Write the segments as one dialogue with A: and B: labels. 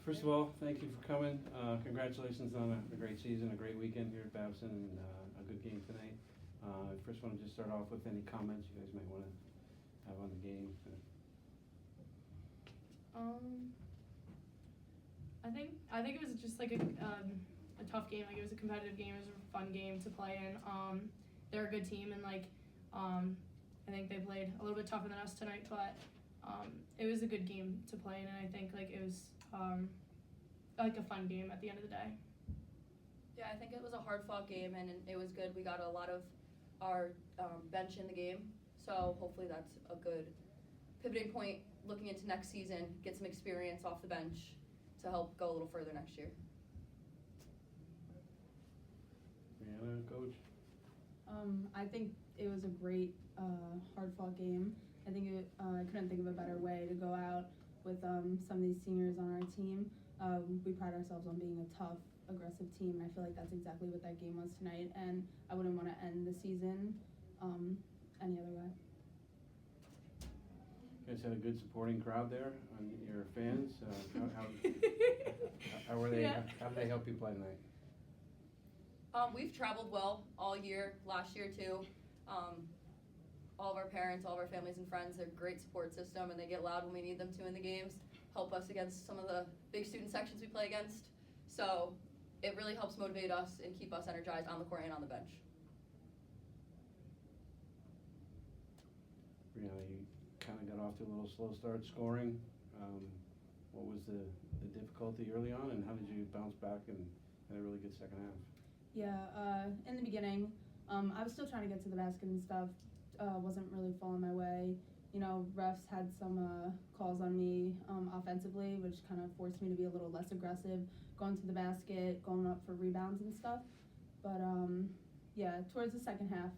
A: First of all, thank you for coming. Congratulations on a great season, a great weekend here at Babson, and a good game tonight. First, want to just start off with any comments you guys might want to have on the game.
B: I think it was just like a tough game. Like, it was a competitive game. It was a fun game to play in. They're a good team, and I think they played a little bit tougher than us tonight, but it was a good game to play in, and I think it was like a fun game at the end of the day.
C: Yeah, I think it was a hard-fought game, and it was good. We got a lot of our bench in the game, so hopefully that's a good pivoting point looking into next season, get some experience off the bench to help go a little further next year.
A: Brianna, Coach?
D: I think it was a great, hard-fought game. I think I couldn't think of a better way to go out with some of these seniors on our team. We pride ourselves on being a tough, aggressive team, and I feel like that's exactly what that game was tonight, and I wouldn't want to end the season any other way.
A: You guys had a good supporting crowd there, your fans. How were they?
B: Yeah.
A: How did they help you play tonight?
C: We've traveled well all year, last year too. All of our parents, all of our families and friends, they're a great support system, and they get loud when we need them to in the games, help us against some of the big student sections we play against. So it really helps motivate us and keep us energized on the court and on the bench.
A: Brianna, you kind of got off to a little slow start scoring. What was the difficulty early on, and how did you bounce back and had a really good second half?
D: Yeah, in the beginning, I was still trying to get to the basket and stuff. Wasn't really falling my way. You know, refs had some calls on me offensively, which kind of forced me to be a little less aggressive, going to the basket, going up for rebounds and stuff. But yeah, towards the second half,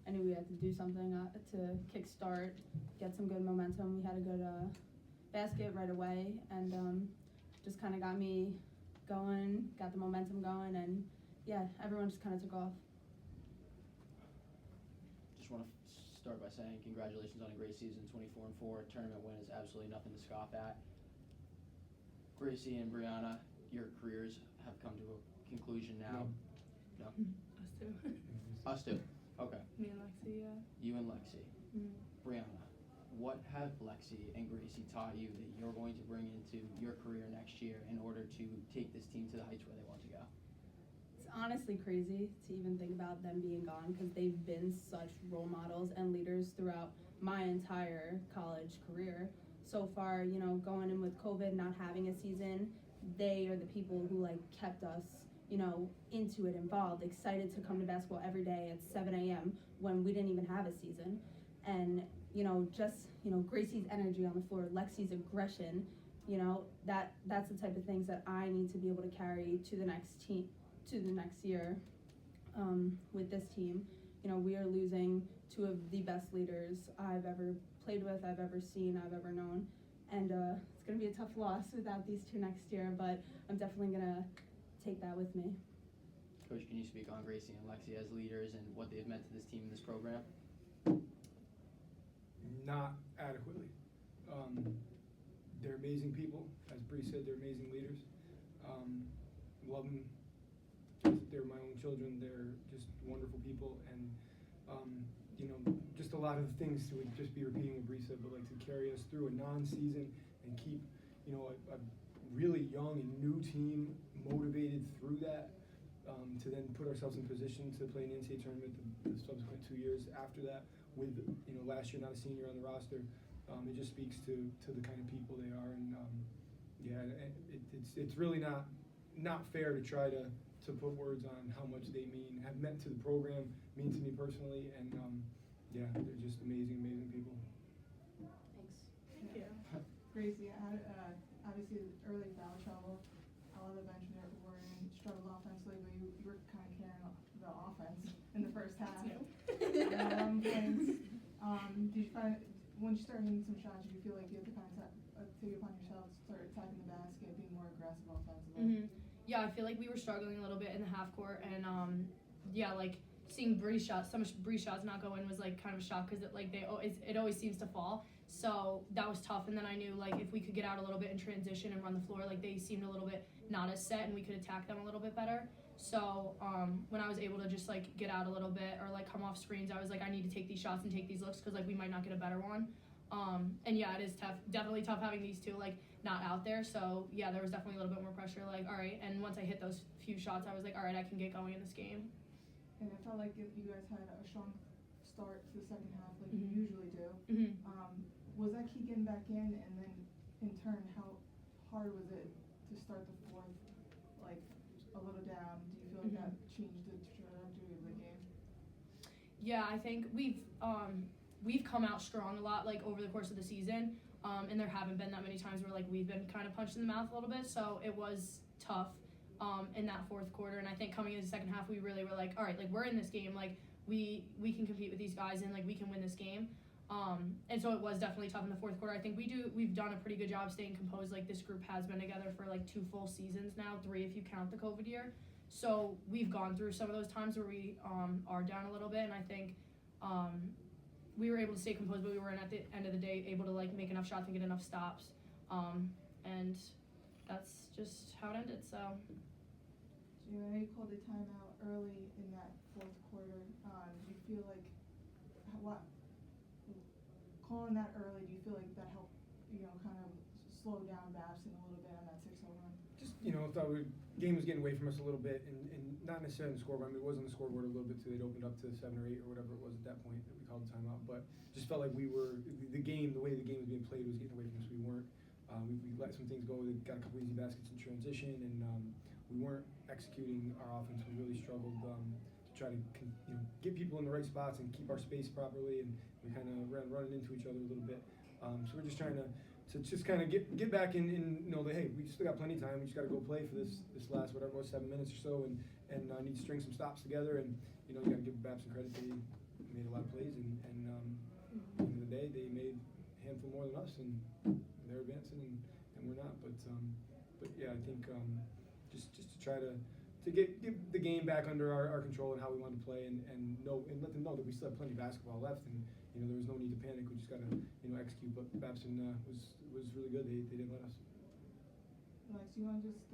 D: I knew we had to do something to kickstart, get some good momentum. We had a good basket right away, and just kind of got me going, got the momentum going, and yeah, everyone just kind of took off.
E: Just want to start by saying congratulations on a great season, 24-4. Tournament win is absolutely nothing to scoff at. Graci and Brianna, your careers have come to a conclusion now. No?
B: Us too.
E: Us too. Okay.
B: Me and Lexi, yeah.
E: You and Lexi.
B: Mm-hmm.
E: Brianna, what have Lexi and Graci taught you that you're going to bring into your career next year in order to take this team to the heights where they want to go?
D: It's honestly crazy to even think about them being gone, because they've been such role models and leaders throughout my entire college career. So far, you know, going in with COVID, not having a season, they are the people who kept us, you know, into it, involved, excited to come to basketball every day at 7 a.m. when we didn't even have a season. And, you know, just, you know, Graci's energy on the floor, Lexi's aggression, you know, that's the type of things that I need to be able to carry to the next team, to the next year with this team. You know, we are losing two of the best leaders I've ever played with, I've ever seen, I've ever known. And it's going to be a tough loss without these two next year, but I'm definitely going to take that with me.
E: Coach, can you speak on Graci and Lexi as leaders and what they've meant to this team and this program?
F: Not adequately. They're amazing people. As Bree said, they're amazing leaders. Love them. They're my own children. They're just wonderful people, and you know, just a lot of things to just be repeating what Bree said, but to carry us through a non-season and keep, you know, a really young and new team motivated through that, to then put ourselves in position to play an NCAA tournament the subsequent 2 years after that with, you know, last year not a senior on the roster. It just speaks to the kind of people they are, and yeah, it's really not fair to try to put words on how much they have meant to the program, mean to me personally, and yeah, they're just amazing people.
C: Thanks.
B: Thank you.
G: Graci, obviously early foul trouble. A lot of the bench were in struggled offensively, but you were kind of carrying the offense in the first half. Did you find, when you started hitting some shots, did you feel like you had to kind of take it upon yourself to start attacking the basket, being more aggressive offensively?
B: Yeah, I feel like we were struggling a little bit in the half court, and yeah, seeing so much Breeze shots not go in was like kind of a shock because it always seems to fall. So that was tough. And then I knew like if we could get out a little bit in transition and run the floor, like they seemed a little bit not as set and we could attack them a little bit better. So when I was able to just like get out a little bit or like come off screens, I was like, I need to take these shots and take these looks because like we might not get a better one. And yeah, it is tough, definitely tough having these two like not out there. So yeah, there was definitely a little bit more pressure. Like, all right. And once I hit those few shots, I was like, all right, I can get going in this game.
G: And it felt like you guys had a strong start to the second half, like
B: Mhm.
G: you usually do.
B: Mm-hmm.
G: Was that key getting back in, and then in turn, how hard was it to start the fourth, like a little down? Do you feel like that changed the trajectory of the game?
B: Yeah, I think we've come out strong a lot like over the course of the season, and there haven't been that many times where like we've been kind of punched in the mouth a little bit. So it was tough in that fourth quarter, and I think coming into the second half, we really were like, all right, like we're in this game, like we can compete with these guys, and like we can win this game. And so it was definitely tough in the fourth quarter. I think we've done a pretty good job staying composed. Like this group has been together for like 2 full seasons now, 3 if you count the COVID year. So we've gone through some of those times where we are down a little bit, and I think we were able to stay composed, but we weren't at the end of the day able to like make enough shots and get enough stops. And that's just how it ended. So.
G: I know you called the timeout early in that fourth quarter. Do you feel like calling that early? Do you feel like that helped, kind of slow down Babson a little bit on that 6-0 run?
F: Just, thought the game was getting away from us a little bit, and not necessarily in the scoreboard. I mean, it was on the scoreboard a little bit too. They'd opened up to 7 or 8 or whatever it was at that point that we called the timeout. But just felt like the way the game was being played was getting away from us. We weren't. We let some things go. We got a couple easy baskets in transition, and we weren't executing our offense. We really struggled to try to get people in the right spots and keep our space properly, and we kind of running into each other a little bit. So we're just trying to just kind of get back in that hey, we still got plenty of time. We just got to go play for this last whatever it was 7 minutes or so, and need to string some stops together. And you got to give Babson credit. They made a lot of plays, and at the end of the day, they made a handful more than us, and they're advancing, and we're not. But yeah, I think just to try to get the game back under our control and how we want to play, and let them know that we still have plenty of basketball left, and there was no need to panic. We just got to execute. But Babson was really good. They didn't let us.
G: Lex, you want to just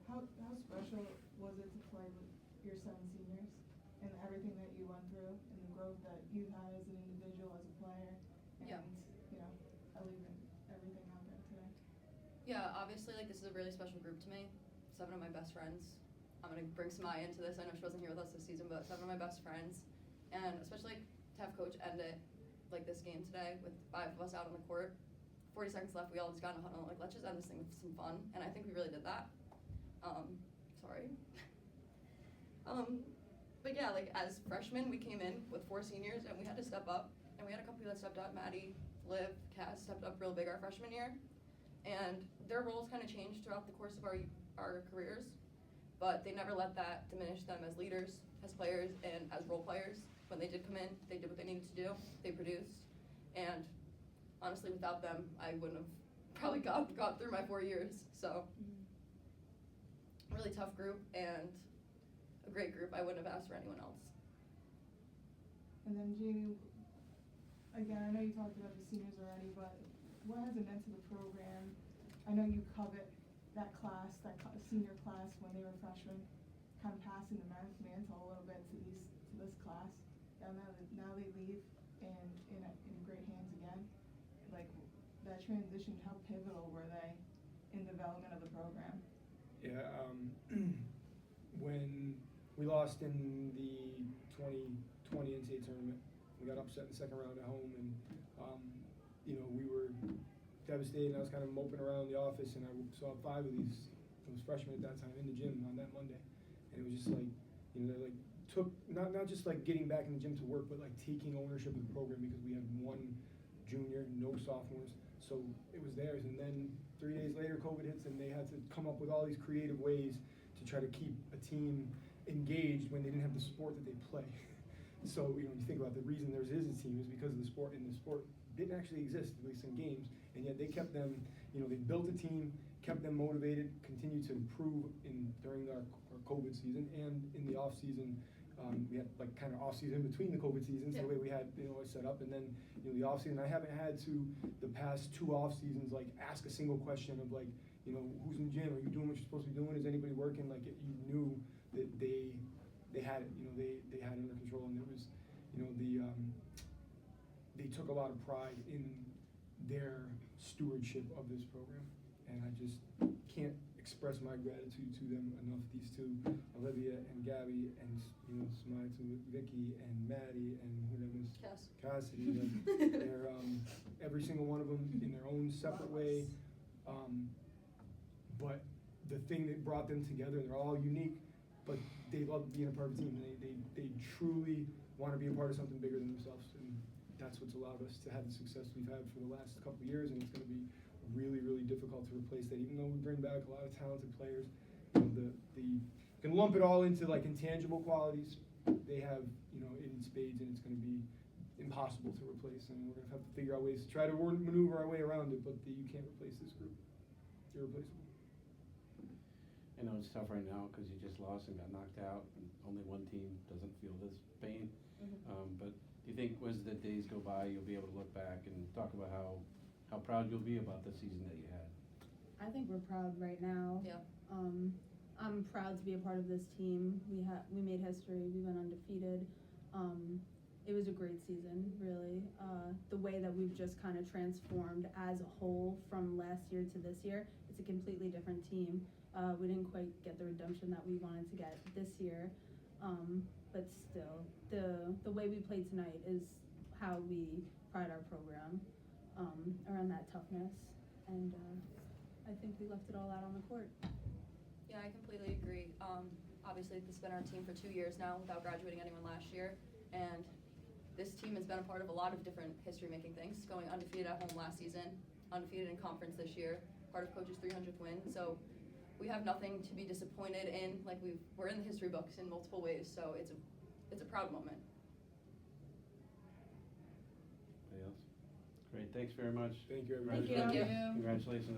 G: how special was it to play with your 7 seniors and everything that you went through and the growth that you had as an individual, as a player, and everything out there today?
C: Yeah, obviously, like, this is a really special group to me. 7 of my best friends. I'm going to bring Samaya into this. I know she wasn't here with us this season, but 7 of my best friends. And especially, like, to have Coach end it, like, this game today with 5 of us out on the court. 40 seconds left, we all just got in a huddle. Like, let's just end this thing with some fun. And I think we really did that. Sorry. But yeah, like, as freshmen, we came in with 4 seniors, and we had to step up. And we had a couple people that stepped up. Maddie, Liv, Cass stepped up real big our freshman year. And their roles kind of changed throughout the course of our careers, but they never let that diminish them as leaders, as players, and as role players. When they did come in, they did what they needed to do. They produced, and honestly, without them, I wouldn't have probably got through my 4 years. So, really tough group and a great group. I wouldn't have asked for anyone else.
G: And then Jamie, again, I know you talked about the seniors already, but what has it meant to the program? I know you covet that class, senior class when they were freshmen, kind of passing the mantle a little bit to this class. And now they leave in great hands again. Like, that transition, how pivotal were they in development of the program?
F: Yeah, when we lost in the 2020 NCAA tournament, we got upset in the second round at home, and we were devastated. I was kind of moping around the office, and I saw 5 of those freshmen at that time in the gym on that Monday, and it was just like, they like took not just like getting back in the gym to work, but like taking ownership of the program, because we had 1 junior, no sophomores, so it was theirs. And then 3 days later, COVID hits, and they had to come up with all these creative ways to try to keep a team engaged when they didn't have the sport that they play. So you think about the reason there is a team is because of the sport, and the sport didn't actually exist, at least in games, and yet they kept them, they built a team, kept them motivated, continued to improve during our COVID season and in the off season, We had like kind of off season in between the COVID seasons, the way we had it set up, and then the off season. I haven't had to the past 2 off seasons like ask a single question of like who's in the gym? Are you doing what you're supposed to be doing? Is anybody working? Like you knew that they had it. They had it under control, and it was they took a lot of pride in their stewardship of this program, and I just can't express my gratitude to them enough. These two, Olivia and Gabby, and Smile to Vicky and Maddie and who did I miss? Cassidy. They're every single one of them in their own separate way. But the thing that brought them together, they're all unique, but they love being a part of a team. They truly want to be a part of something bigger than themselves, and that's what's allowed us to have the success we've had for the last couple of years, and it's going to be really, really difficult to replace that. Even though we bring back a lot of talented players, you can lump it all into like intangible qualities. They have in spades, and it's going to be impossible to replace. And we're going to have to figure out ways to try to maneuver our way around it. But you can't replace this group; irreplaceable.
A: I know it's tough right now because you just lost and got knocked out, and only one team doesn't feel this pain. But do you think as the days go by, you'll be able to look back and talk about how proud you'll be about the season that you had?
D: I think we're proud right now.
C: Yeah.
D: I'm proud to be a part of this team. We made history. We went undefeated. It was a great season, really. The way that we've just kind of transformed as a whole from last year to this year, it's a completely different team. We didn't quite get the redemption that we wanted to get this year, but still, the way we played tonight is how we pride our program around that toughness, and I think we left it all out on the court.
C: Yeah, I completely agree. Obviously, this has been our team for 2 years now without graduating anyone last year, and this team has been a part of a lot of different history-making things, going undefeated at home last season, undefeated in conference this year, part of Coach's 300th win. So we have nothing to be disappointed in. Like we're in the history books in multiple ways, so it's a proud moment.
A: Anybody else? Great, thanks very much.
F: Thank you, everybody.
C: Thank you.
A: Congratulations.